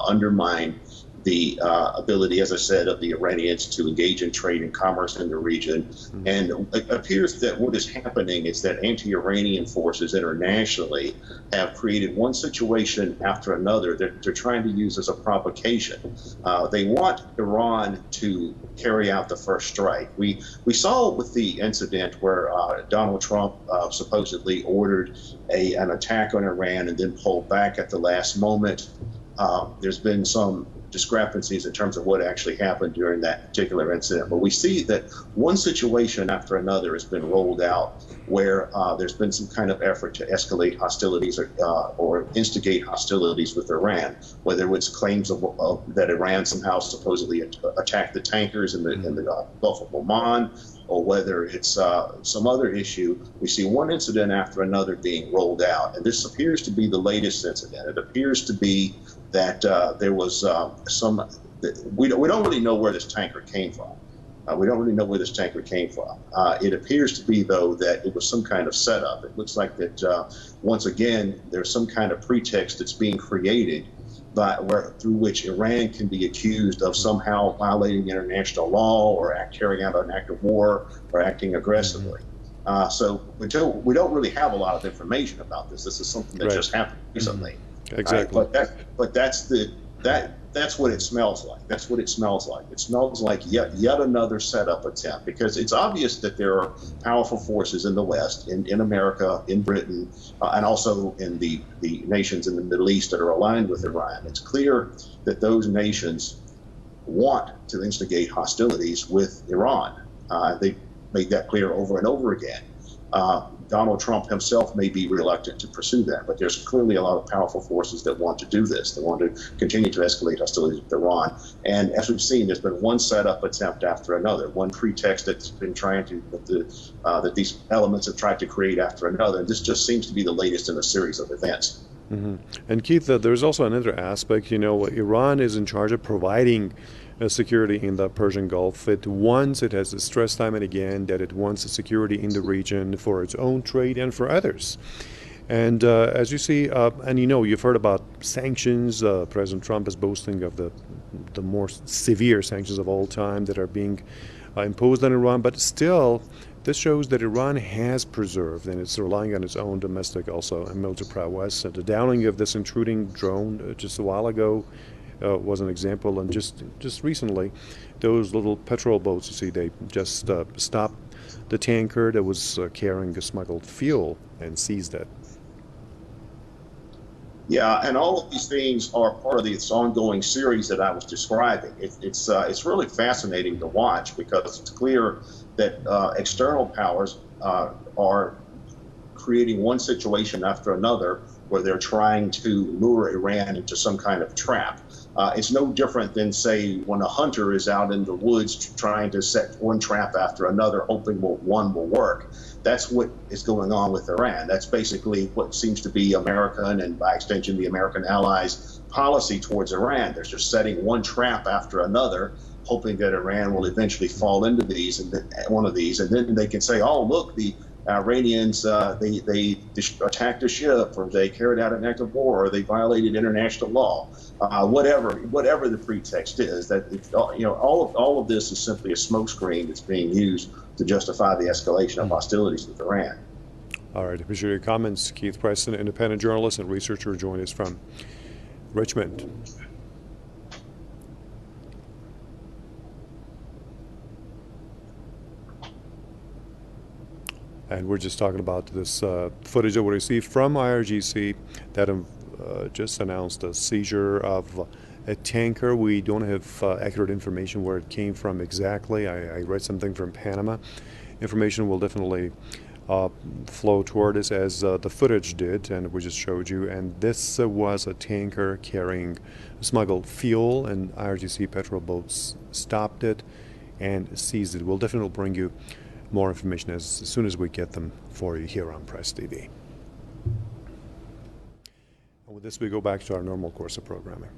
undermine the ability, as I said, of the Iranians to engage in trade and commerce in the region. And it appears that what is happening is that anti-Iranian forces internationally have created one situation after another that they're trying to use as a provocation. They want Iran to carry out the first strike. We saw with the incident where Donald Trump supposedly ordered an attack on Iran and then pulled back at the last moment. There's been some discrepancies in terms of what actually happened during that particular incident. But we see that one situation after another has been rolled out where there's been some kind of effort to escalate hostilities or instigate hostilities with Iran, whether it's claims that Iran somehow supposedly attacked the tankers in the Gulf of Oman, or whether it's some other issue. We see one incident after another being rolled out. And this appears to be the latest incident. It appears to be that there was we don't really know where this tanker came from. We don't really know where this tanker came from. It appears to be, though, that it was some kind of setup. It looks like that, once again, there's some kind of pretext that's being created through which Iran can be accused of somehow violating international law or carrying out an act of war or acting aggressively. So we don't really have a lot of information about this. This is something that just happened recently. Exactly. But that's what it smells like. That's what it smells like. It smells like yet another setup attempt, because it's obvious that there are powerful forces in the West, in America, in Britain, and also in the nations in the Middle East that are aligned with Iran. It's clear that those nations want to instigate hostilities with Iran. They made that clear over and over again. Donald Trump himself may be reluctant to pursue that, but there's clearly a lot of powerful forces that want to do this. They want to continue to escalate hostilities with Iran. And as we've seen, there's been one setup attempt after another, one pretext that's been that these elements have tried to create after another. And this just seems to be the latest in a series of events. And Keith, there's also another aspect. Iran is in charge of providing security in the Persian Gulf. It has stressed time and again that it wants security in the region for its own trade and for others. And as you see, and you've heard about sanctions. President Trump is boasting of the more severe sanctions of all time that are being imposed on Iran. But still, this shows that Iran has preserved, and it's relying on its own domestic also and military prowess. The downing of this intruding drone just a while ago was an example, and just recently, those little petrol boats, you see, they just stopped the tanker that was carrying smuggled fuel and seized it. Yeah, and all of these things are part of this ongoing series that I was describing. It's really fascinating to watch, because it's clear that external powers are creating one situation after another where they're trying to lure Iran into some kind of trap. It's no different than, say, when a hunter is out in the woods trying to set one trap after another, hoping one will work. That's what is going on with Iran. That's basically what seems to be American, and by extension, the American allies' policy towards Iran. They're just setting one trap after another, hoping that Iran will eventually fall into one of these, and then they can say, "Oh, look, the Iranians, they attacked a ship, or they carried out an act of war, or they violated international law." Whatever the pretext is, that all of this is simply a smokescreen that's being used to justify the escalation of hostilities with Iran. All right, appreciate your comments. Keith Preston, independent journalist and researcher, joined us from Richmond. And we're just talking about this footage that we received from IRGC that just announced a seizure of a tanker. We don't have accurate information where it came from exactly. I read something from Panama. Information will definitely flow toward us as the footage did, and we just showed you. And this was a tanker carrying smuggled fuel, and IRGC petrol boats stopped it and seized it. We'll definitely bring you more information as soon as we get them for you here on Press TV. And with this, we go back to our normal course of programming.